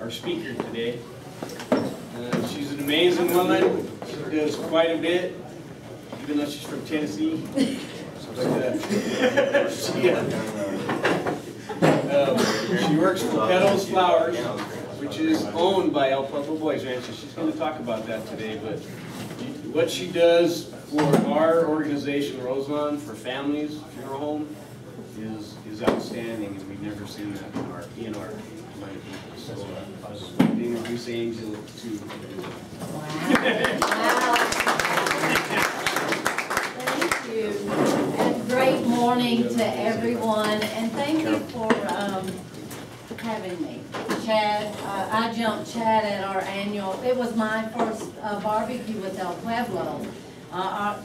our speaker today. She's an amazing woman. She does quite a bit, even though she's from Tennessee. She works for Petals Flowers, which is owned by El Pueblo Boys Ranch, so she's going to talk about that today. But what she does for our organization, Roselawn, for families, funeral home, is outstanding, and we've never seen that in our life. So I was going to introduce Angel to. Wow. Thank you. And great morning to everyone, and thank you for having me. Chad, I jumped Chad at our annual, it was my first barbecue with El Pueblo,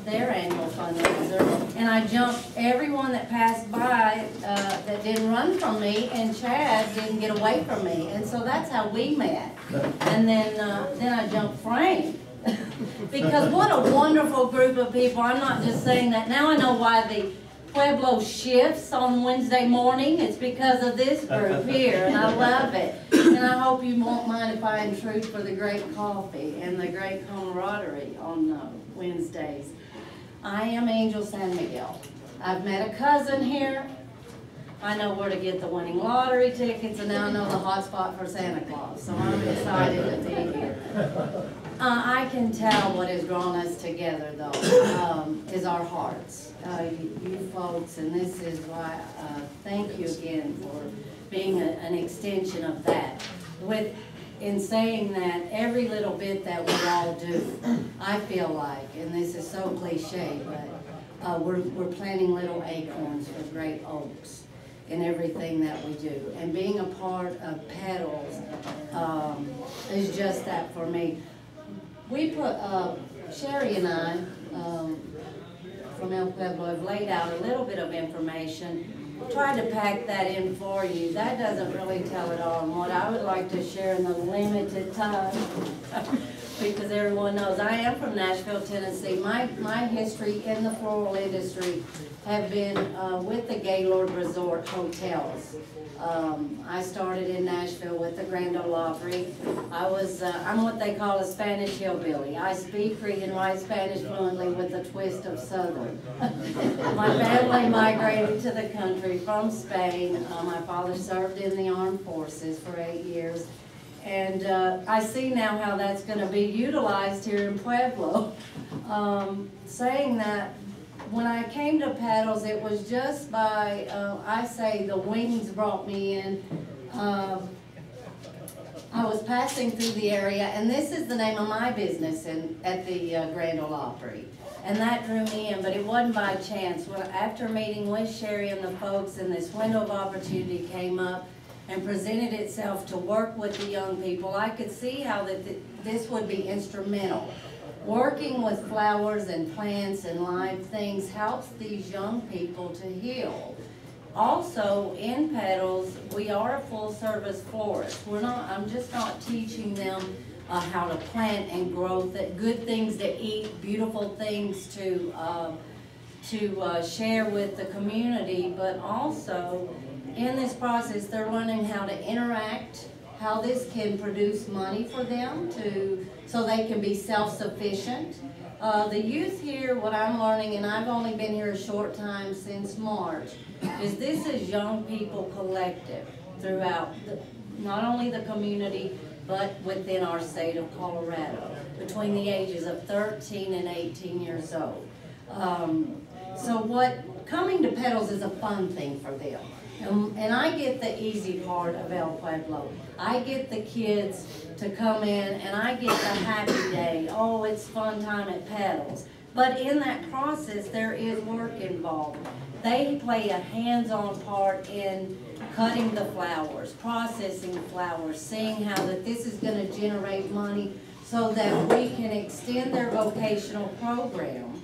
their annual fundraiser, and I jumped everyone that passed by that didn't run from me, and Chad didn't get away from me, and so that's how we met. And then I jumped Frank. Because what a wonderful group of people. I'm not just saying that. Now I know why the Pueblo shifts on Wednesday morning. It's because of this group here, and I love it. And I hope you won't mind if I intrude for the great coffee and the great camaraderie on Wednesdays. I am Angel San Miguel. I've met a cousin here. I know where to get the winning lottery tickets, and now I know the hot spot for Santa Claus. So I'm excited to be here. I can tell what has drawn us together, though, is our hearts. You folks, and this is why, thank you again for being an extension of that. In saying that, every little bit that we all do, I feel like, and this is so cliche, but we're planting little acorns for great oaks in everything that we do. And being a part of Petals is just that for me. We put, Sherry and I, from El Pueblo, have laid out a little bit of information. Tried to pack that in for you. That doesn't really tell it all. And what I would like to share in the limited time, because everyone knows I am from Nashville, Tennessee. My history in the floral industry have been with the Gaylord Resort Hotels. I started in Nashville with the Grand Ole Opry. I'm what they call a Spanish hillbilly. I speak, read, and write Spanish fluently with a twist of Southern. My family migrated to the country from Spain. My father served in the armed forces for 8 years. And I see now how that's going to be utilized here in Pueblo. Saying that, when I came to Petals, it was just by, I say the wings brought me in. I was passing through the area, and this is the name of my business at the Grand Ole Opry. And that drew me in, but it wasn't by chance. After meeting with Sherry and the folks, and this window of opportunity came up and presented itself to work with the young people, I could see how this would be instrumental. Working with flowers and plants and live things helps these young people to heal. Also, in Petals, we are a full-service florist. I'm just not teaching them how to plant and grow good things to eat, beautiful things to share with the community, but also in this process, they're learning how to interact, how this can produce money for them so they can be self-sufficient. The youth here, what I'm learning, and I've only been here a short time since March, is this is young people collective throughout not only the community, but within our state of Colorado, between the ages of 13 and 18 years old. So coming to Petals is a fun thing for them. And I get the easy part of El Pueblo. I get the kids to come in, and I get the happy day. Oh, it's fun time at Petals. But in that process, there is work involved. They play a hands-on part in cutting the flowers, processing flowers, seeing how that this is going to generate money so that we can extend their vocational program.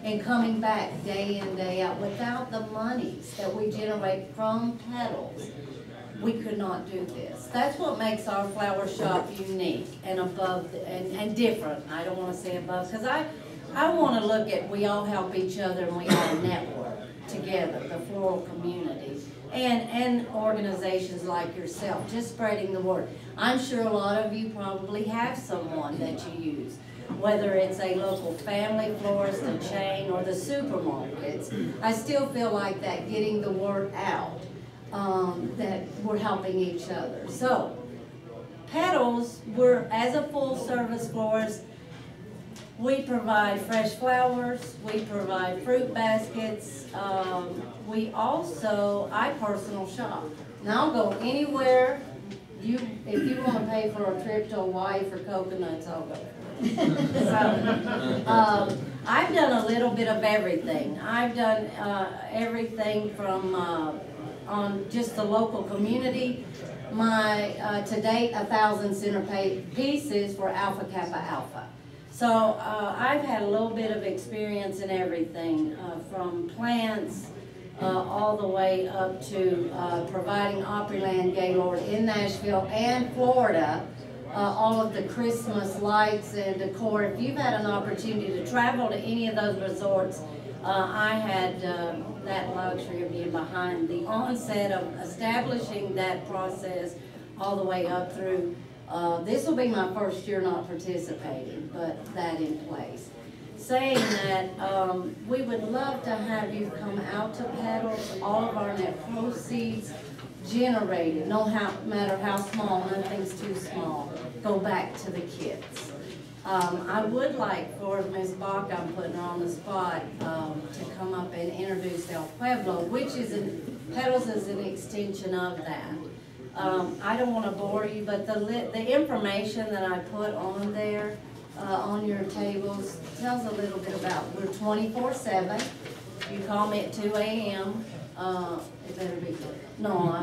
And coming back day in, day out, without the monies that we generate from Petals, we could not do this. That's what makes our flower shop unique and above and different. I don't want to say above, because I want to look at we all help each other and we all network together, the floral community. and organizations like yourself, just spreading the word. I'm sure a lot of you probably have someone that you use, whether it's a local family florist, a chain, or the supermarkets. I still feel like that, getting the word out, that we're helping each other. So, Petals, as a full-service florist, we provide fresh flowers, we provide fruit baskets, I personal shop. Now I'll go anywhere, if you want to pay for a trip to Hawaii for coconuts, I'll go. So, I've done a little bit of everything. I've done everything from on just the local community. To date, 1,000 center pieces for Alpha Kappa Alpha. So I've had a little bit of experience in everything, from plants all the way up to providing Opryland Gaylord in Nashville and Florida, all of the Christmas lights and decor. If you've had an opportunity to travel to any of those resorts, I had that luxury of being behind the onset of establishing that process all the way up through. This will be my first year not participating, but that in place. Saying that, we would love to have you come out to Petals. All of our net proceeds generated, no matter how small, nothing's too small, go back to the kids. I would like for Ms. Bach, I'm putting her on the spot, to come up and introduce El Pueblo, which is Petals is an extension of that. I don't want to bore you, but the information that I put on there, on your tables, tells a little bit about, we're 24/7. You call me at 2 a.m. It better be good. No,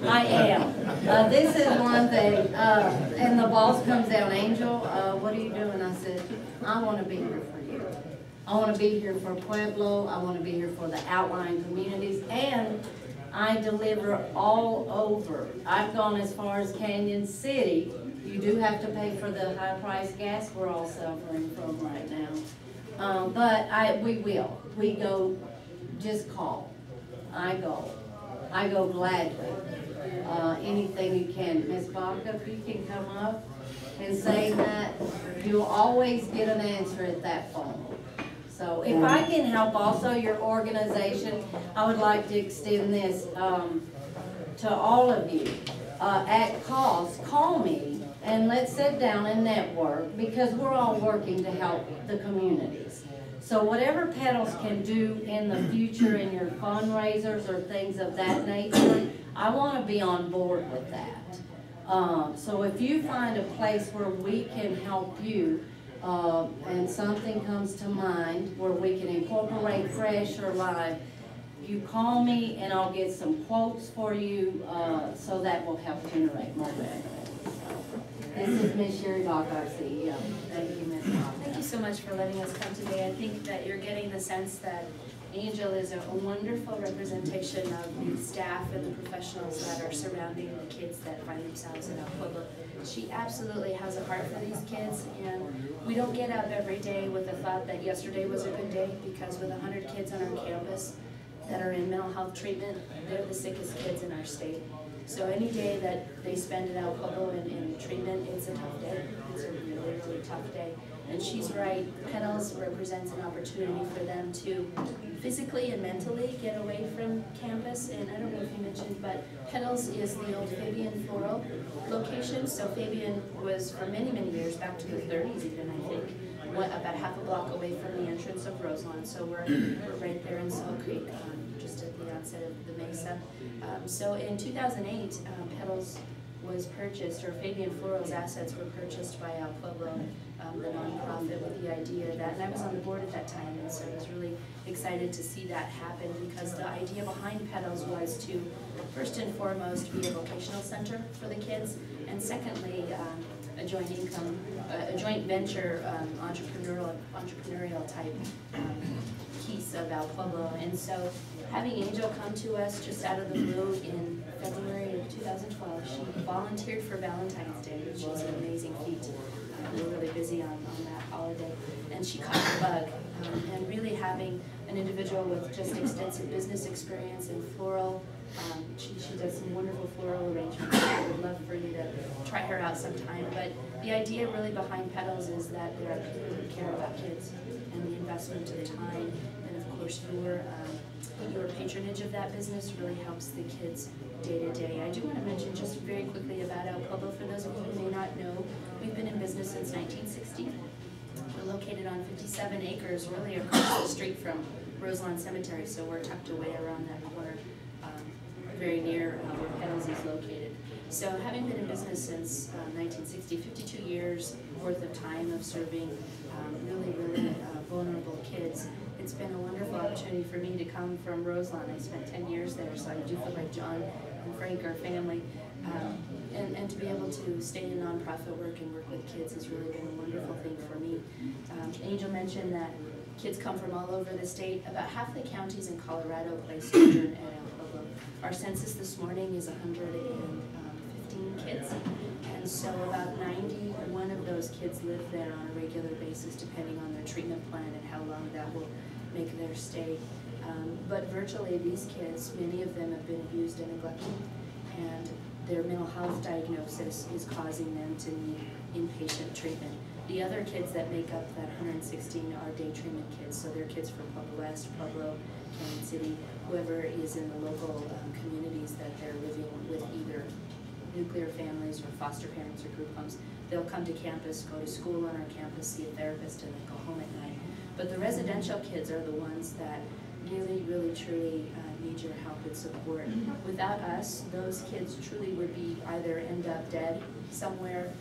I am. This is one thing, and the boss comes down, Angel, what are you doing? I said, I want to be here for you. I want to be here for Pueblo. I want to be here for the outlying communities, and I deliver all over. I've gone as far as Canyon City. You do have to pay for the high price gas we're all suffering from right now. But we will. We go, just call. I go gladly. Anything you can. Ms. Baca, if you can come up and say that, you'll always get an answer at that phone. So if I can help also your organization, I would like to extend this to all of you. At cost, call me and let's sit down and network, because we're all working to help the communities. So whatever Petals can do in the future in your fundraisers or things of that nature, I want to be on board with that. So if you find a place where we can help you, and something comes to mind where we can incorporate fresh or live, you call me and I'll get some quotes for you, so that will help generate more revenue. This is Ms. Sherry Bach, our CEO. Thank you, Ms. Bach. Thank you so much for letting us come today. I think that you're getting the sense that Angel is a wonderful representation of the staff and the professionals that are surrounding the kids that find themselves in El Pueblo. She absolutely has a heart for these kids, and we don't get up every day with the thought that yesterday was a good day, because with 100 kids on our campus that are in mental health treatment, they're the sickest kids in our state. So any day that they spend in El Pueblo in treatment, it's a tough day. It's a really, really tough day. And she's right, Petals represents an opportunity for them to physically and mentally get away from campus. And I don't know if you mentioned, but Petals is the old Fabian Floral location. So Fabian was for many, many years, back to the 30s even, I think, about half a block away from the entrance of Roselawn. So we're right there in Salt Creek, just at the onset of the Mesa. So in 2008, Petals was purchased, or Fabian Floral's assets were purchased by El Pueblo, the nonprofit, with the idea that, and I was on the board at that time, and so I was really excited to see that happen, because the idea behind Petals was to, first and foremost, be a vocational center for the kids, and secondly, a joint income, a joint venture, entrepreneurial type piece of El Pueblo. And so having Angel come to us just out of the blue in February of 2012, she volunteered for Valentine's Day, which is an amazing feat. We were really busy on that holiday, and she caught the bug. And really having an individual with just extensive business experience in floral She does some wonderful floral arrangements. I would love for you to try her out sometime. But the idea really behind Petals is that there are people who care about kids, and the investment of time, and of course your patronage of that business really helps the kids day to day. I do want to mention just very quickly about El Pueblo. For those of you who may not know, we've been in business since 1960. We're located on 57 acres, really across the street from Roselawn Cemetery, so we're tucked away around that corner, very near where Petals is located. So having been in business since 1960, 52 years worth of time of serving really vulnerable kids, it's been a wonderful opportunity for me to come from Roselawn. I spent 10 years there, so I do feel like John and Frank are family. And to be able to stay in nonprofit work and work with kids has really been a wonderful thing for me. Angel mentioned that kids come from all over the state. About half the counties in Colorado place children at El Pueblo. Our census this morning is 115 kids, and so about 91 of those kids live there on a regular basis, depending on their treatment plan and how long that will make their stay. But virtually these kids, many of them have been abused and neglected, and their mental health diagnosis is causing them to need inpatient treatment. The other kids that make up that 116 are day treatment kids, so they're kids from Pueblo West, Pueblo, Canyon City, whoever is in the local communities that they're living with, either nuclear families or foster parents or group homes. They'll come to campus, go to school on our campus, see a therapist, and then go home at night. But the residential kids are the ones that really truly need your help and support. Without us, those kids truly would be either end up dead somewhere,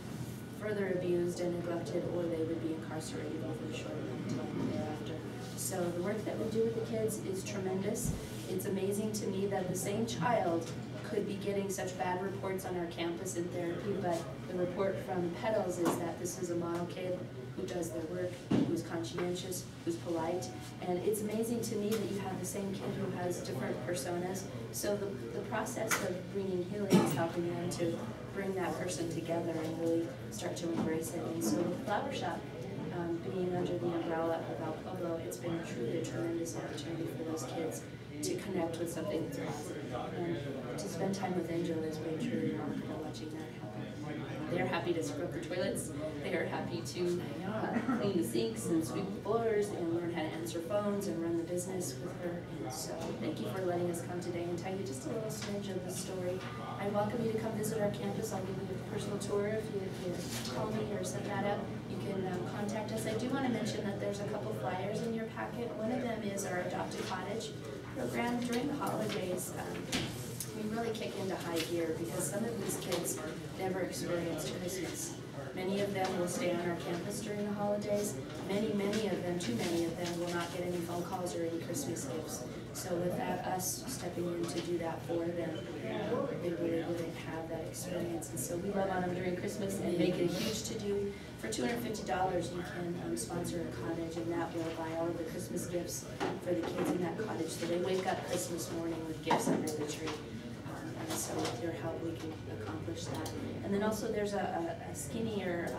further abused and neglected, or they would be incarcerated over a short amount of time thereafter. So the work that we do with the kids is tremendous. It's amazing to me that the same child could be getting such bad reports on our campus in therapy, but the report from Petals is that this is a model kid who does their work, who's conscientious, who's polite, and it's amazing to me that you have the same kid who has different personas. So the process of bringing healing is helping them to bring that person together and really start to embrace it. And so with Flower Shop being under the umbrella of El Pueblo, it's been truly a tremendous opportunity for those kids to connect with something that's positive. And to spend time with Angel has been truly remarkable watching that happen. They're happy to scrub the toilets. They are happy to clean the sinks and sweep the floors and learn how to answer phones and run the business with her. And so thank you for letting us come today and tell you just a little smidge of the story. I welcome you to come visit our campus. I'll give you a personal tour if you call me or set that up. You can contact us. I do want to mention that there's a couple flyers in your packet. One of them is our Adopted Cottage program. During the holidays, we really kick into high gear because some of these kids never experienced Christmas. Many of them will stay on our campus during the holidays. Many of them, too many of them, will not get any phone calls or any Christmas gifts. So without us stepping in to do that for them, they really wouldn't have that experience. And so we love on them during Christmas and make it a huge to-do. For $250, you can sponsor a cottage, and that will buy all of the Christmas gifts for the kids in that cottage. So they wake up Christmas morning with gifts under the tree. And so with your help, we can accomplish that. And then also there's a skinnier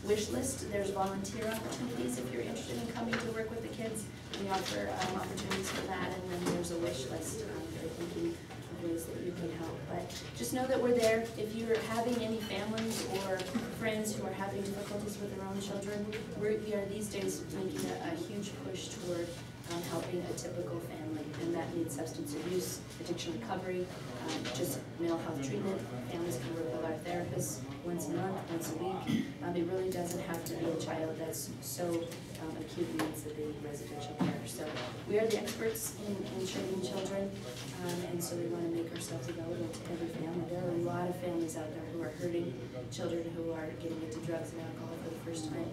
wish list. There's volunteer opportunities if you're interested in coming to work with the kids. We offer opportunities for that, and then there's a wish list for thinking of ways that you can help. But just know that we're there. If you're having any families or friends who are having difficulties with their own children, we are these days making a huge push toward helping a typical family, and that means substance abuse, addiction recovery, just mental health treatment. Families can work with our therapists once a month, once a week. It really doesn't have to be a child that's so acute needs the residential care. So we are the experts in treating children, and so we want to make ourselves available to every family. There are a lot of families out there who are hurting, children who are getting into drugs and alcohol for the first time.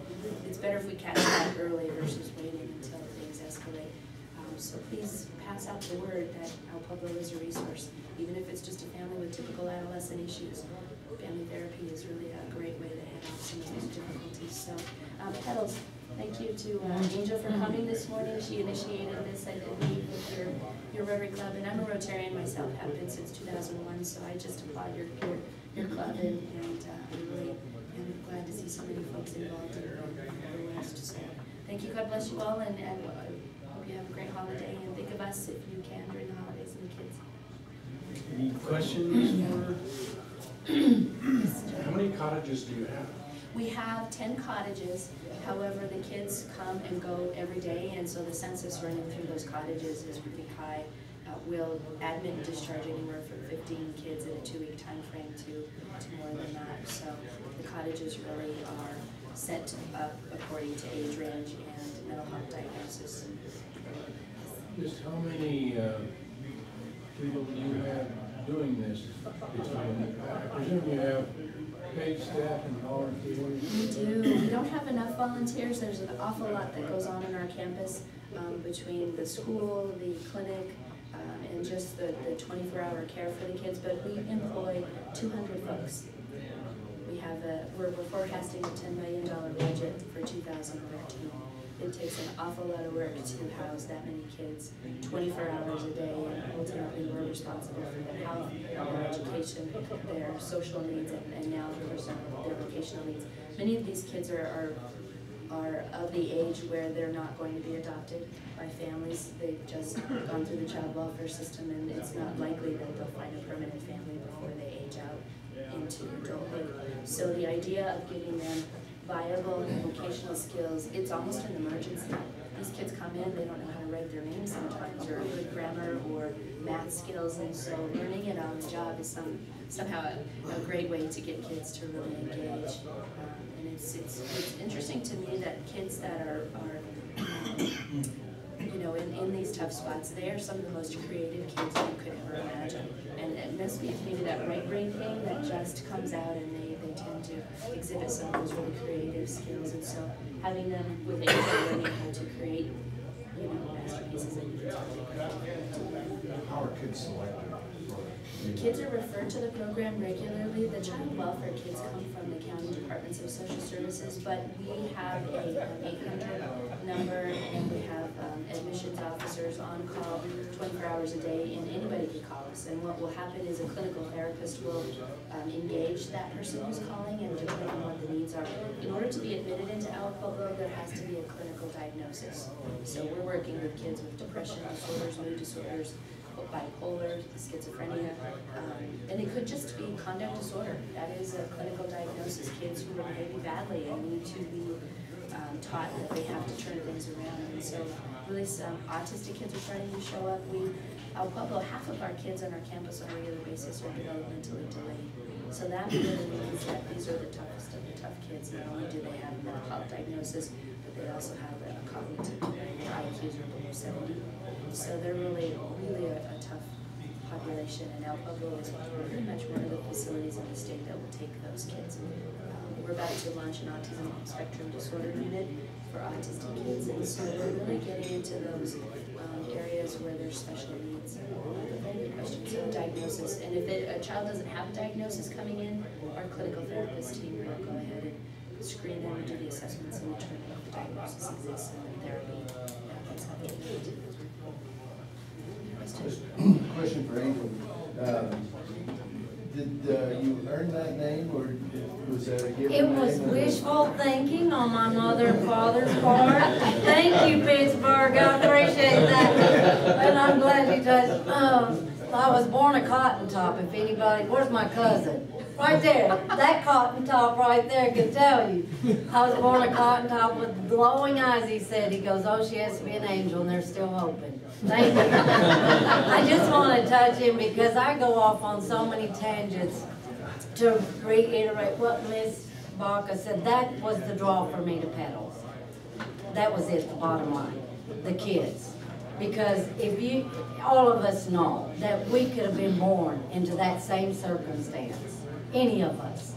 It's better if we catch that early versus waiting until things escalate. So please pass out the word that El Pueblo is a resource. Even if it's just a family with typical adolescent issues, family therapy is really a great way to head off some of those difficulties. So Petals, thank you to Angel for coming this morning. She initiated this, I believe, with your Rotary Club, and I'm a Rotarian myself, have been since 2001, so I just applaud your club, and I really am glad to see so many folks involved in the West. So thank you, God bless you all, and hope you have a great holiday, and think of us if you can during the holidays and the kids. Any questions for? How many cottages do you have? We have 10 cottages, however, the kids come and go every day, and so the census running through those cottages is really high. We'll admit and discharge anywhere from 15 kids in a 2-week time frame to more than that. So the cottages really are set up according to age range and mental health diagnosis. Just how many people do you have doing this? I presume you have paid staff and volunteers? We do. We don't have enough volunteers. There's an awful lot that goes on in our campus between the school, the clinic, and just the 24-hour care for the kids, but we employ 200 folks. We have we're forecasting a $10 million budget for 2013. It takes an awful lot of work to house that many kids, 24 hours a day, and ultimately we're responsible for their health, their education, their social needs, and now of course their vocational needs. Many of these kids are of the age where they're not going to be adopted by families. They've just gone through the child welfare system, and it's not likely that they'll find a permanent family before they age out into adulthood. So the idea of giving them viable vocational skills, it's almost an emergency. These kids come in, they don't know how to write their names sometimes, or good grammar or math skills, and so learning it on the job is somehow a great way to get kids to really engage. And it's interesting to me that kids that are you know, in these tough spots, they are some of the most creative kids you could ever imagine. And it must be maybe that right brain thing that just comes out, and they tend to exhibit some of those really creative skills. And so having them with age learning how to create, you know, masterpieces and How are kids selected? the kids are referred to the program regularly. The child welfare kids come from the county departments of social services, but we have a 800 number, and we have admissions officers on call 24 hours a day, and anybody can call us. And what will happen is a clinical therapist will engage that person who's calling and determine what the needs are. In order to be admitted into Pueblo, there has to be a clinical diagnosis. So we're working with kids with depression disorders, mood disorders, bipolar, schizophrenia, and it could just be conduct disorder. That is a clinical diagnosis. Kids who are behaving badly and need to be taught that they have to turn things around. And so really some autistic kids are starting to show up. Pueblo, half of our kids on our campus on a regular basis are developmentally delayed. So that really means that these are the toughest of the tough kids. Not only do they have a mental health diagnosis, but they also have a cognitive impairment. Their IQs are below 70. So they're really a tough population, and Pueblo is pretty much one of the facilities in the state that will take those kids. We're about to launch an autism spectrum disorder unit for autistic kids, and so we're really getting into those areas where there's special needs. Very good question. So diagnosis, and if a child doesn't have a diagnosis coming in, our clinical therapist team will go ahead and screen them and do the assessments and determine if the diagnosis exists and the therapy that's happening. Question for Angel. Did you earn that name, or was that a given It name? was wishful thinking on my mother and father's part. Thank you, Pittsburgh. I appreciate that. And I'm glad you touched. I was born a cotton top. If anybody, where's my cousin? Right there. That cotton top right there can tell you. I was born a cotton top with glowing eyes, he said. He goes, oh, she has to be an angel, and they're still open. Thank you. I just want to touch him because I go off on so many tangents to reiterate what Ms. Baca said. That was the draw for me to Petals. That was it, the bottom line. The kids. Because all of us know that we could have been born into that same circumstance. Any of us.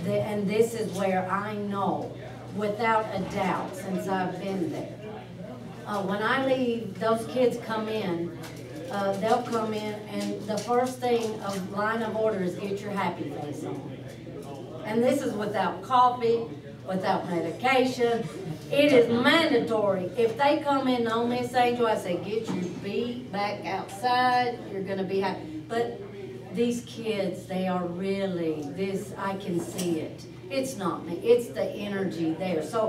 And this is where I know, without a doubt, since I've been there, when I leave, those kids come in, they'll come in, and the first thing of line of order is get your happy face on. And this is without coffee, without medication. It is mandatory. If they come in on Miss Angel, I say, get your feet back outside, you're gonna be happy. But these kids, they are really, I can see it. It's not me, it's the energy there. So